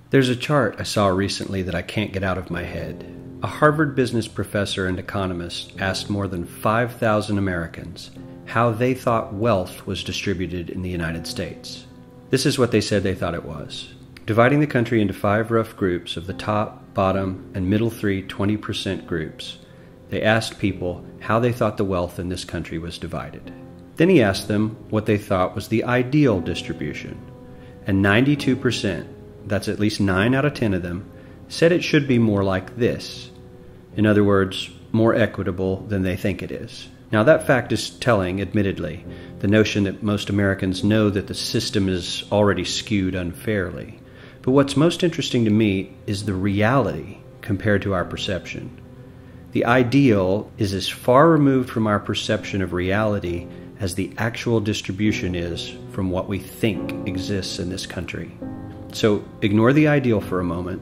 There's a chart I saw recently that I can't get out of my head. A Harvard business professor and economist asked more than 5,000 Americans how they thought wealth was distributed in the United States. This is what they said they thought it was. Dividing the country into 5 rough groups of the top, bottom, and middle 20% groups, they asked people how they thought the wealth in this country was divided. Then he asked them what they thought was the ideal distribution, and 92%, that's at least 9 out of 10 of them, said it should be more like this. In other words, more equitable than they think it is. Now that fact is telling, admittedly, the notion that most Americans know that the system is already skewed unfairly. But what's most interesting to me is the reality compared to our perception. The ideal is as far removed from our perception of reality as the actual distribution is from what we think exists in this country. So ignore the ideal for a moment.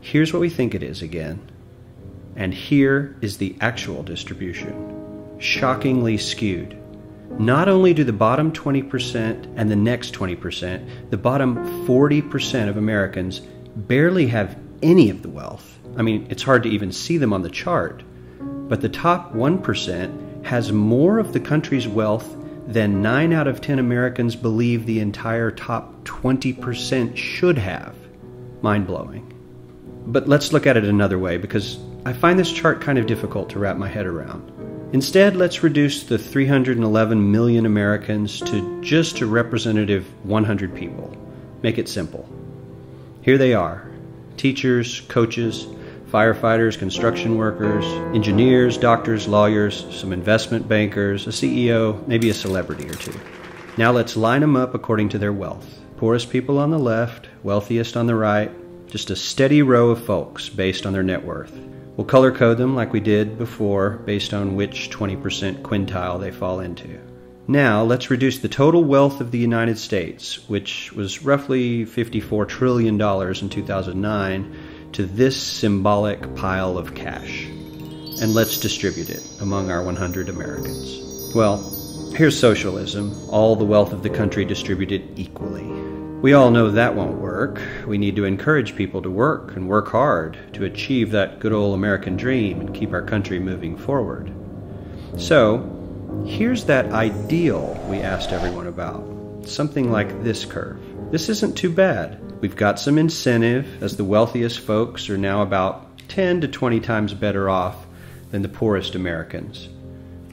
Here's what we think it is again. And here is the actual distribution. Shockingly skewed. Not only do the bottom 20% and the next 20%, the bottom 40% of Americans barely have any of the wealth. I mean, it's hard to even see them on the chart. But the top 1% has more of the country's wealth than 9 out of 10 Americans believe the entire top 20% should have. Mind-blowing. But let's look at it another way, because I find this chart kind of difficult to wrap my head around. Instead, let's reduce the 311 million Americans to just a representative 100 people. Make it simple. Here they are: teachers, coaches, firefighters, construction workers, engineers, doctors, lawyers, some investment bankers, a CEO, maybe a celebrity or two. Now let's line them up according to their wealth. Poorest people on the left, wealthiest on the right, just a steady row of folks based on their net worth. We'll color code them like we did before based on which 20% quintile they fall into. Now let's reduce the total wealth of the United States, which was roughly $54 trillion in 2009, to this symbolic pile of cash. And let's distribute it among our 100 Americans. Well, here's socialism, all the wealth of the country distributed equally. We all know that won't work. We need to encourage people to work and work hard to achieve that good old American dream and keep our country moving forward. So, here's that ideal we asked everyone about. Something like this curve. This isn't too bad. We've got some incentive, as the wealthiest folks are now about 10 to 20 times better off than the poorest Americans.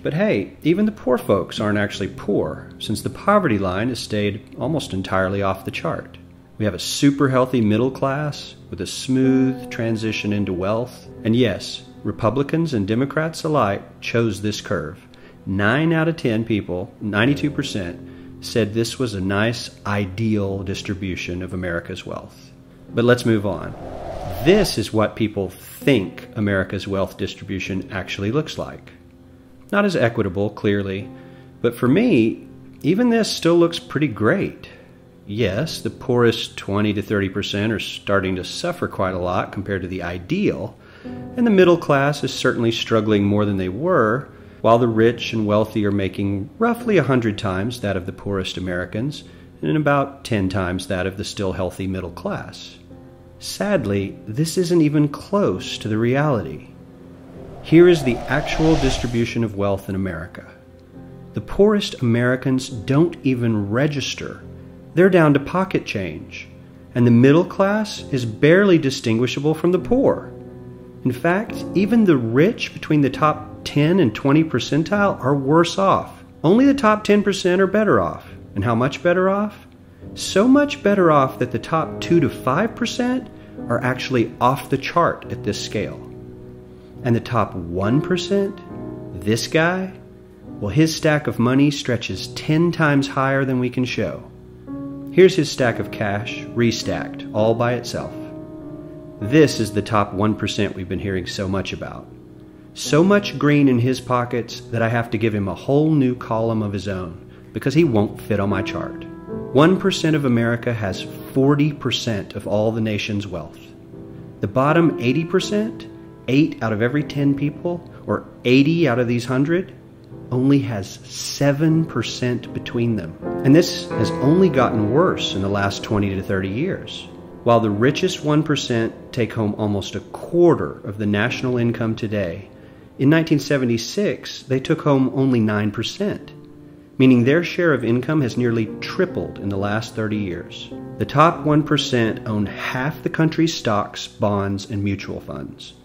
But hey, even the poor folks aren't actually poor, since the poverty line has stayed almost entirely off the chart. We have a super healthy middle class with a smooth transition into wealth. And yes, Republicans and Democrats alike chose this curve. 9 out of 10 people, 92%, said this was a nice, ideal distribution of America's wealth. But let's move on. This is what people think America's wealth distribution actually looks like. Not as equitable, clearly, but for me, even this still looks pretty great. Yes, the poorest 20 to 30% are starting to suffer quite a lot compared to the ideal, and the middle class is certainly struggling more than they were, while the rich and wealthy are making roughly 100 times that of the poorest Americans, and about 10 times that of the still healthy middle class. Sadly, this isn't even close to the reality. Here is the actual distribution of wealth in America. The poorest Americans don't even register. They're down to pocket change, and the middle class is barely distinguishable from the poor. In fact, even the rich between the top 10 and 20 percentile are worse off. Only the top 10% are better off. And how much better off? So much better off that the top 2 to 5% are actually off the chart at this scale. And the top 1%, this guy, well, his stack of money stretches 10 times higher than we can show. Here's his stack of cash, restacked, all by itself. This is the top 1% we've been hearing so much about. So much green in his pockets that I have to give him a whole new column of his own, because he won't fit on my chart. 1% of America has 40% of all the nation's wealth. The bottom 80%, 8 out of every 10 people, or 80 out of these 100, only has 7% between them. And this has only gotten worse in the last 20 to 30 years. While the richest 1% take home almost a quarter of the national income today, in 1976 they took home only 9%, meaning their share of income has nearly tripled in the last 30 years. The top 1% own half the country's stocks, bonds, and mutual funds.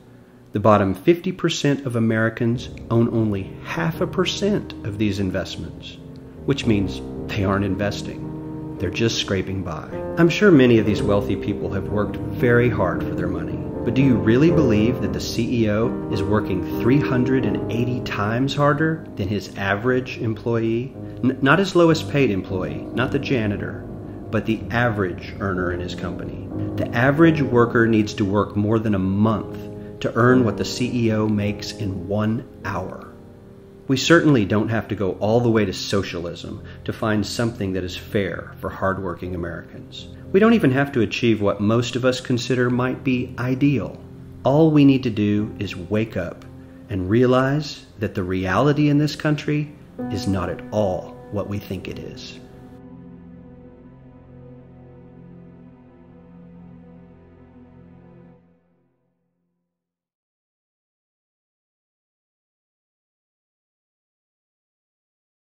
The bottom 50% of Americans own only 0.5% of these investments, which means they aren't investing. They're just scraping by. I'm sure many of these wealthy people have worked very hard for their money, but do you really believe that the CEO is working 380 times harder than his average employee? Not his lowest paid employee, not the janitor, but the average earner in his company. The average worker needs to work more than a month to earn what the CEO makes in 1 hour. We certainly don't have to go all the way to socialism to find something that is fair for hardworking Americans. We don't even have to achieve what most of us consider might be ideal. All we need to do is wake up and realize that the reality in this country is not at all what we think it is.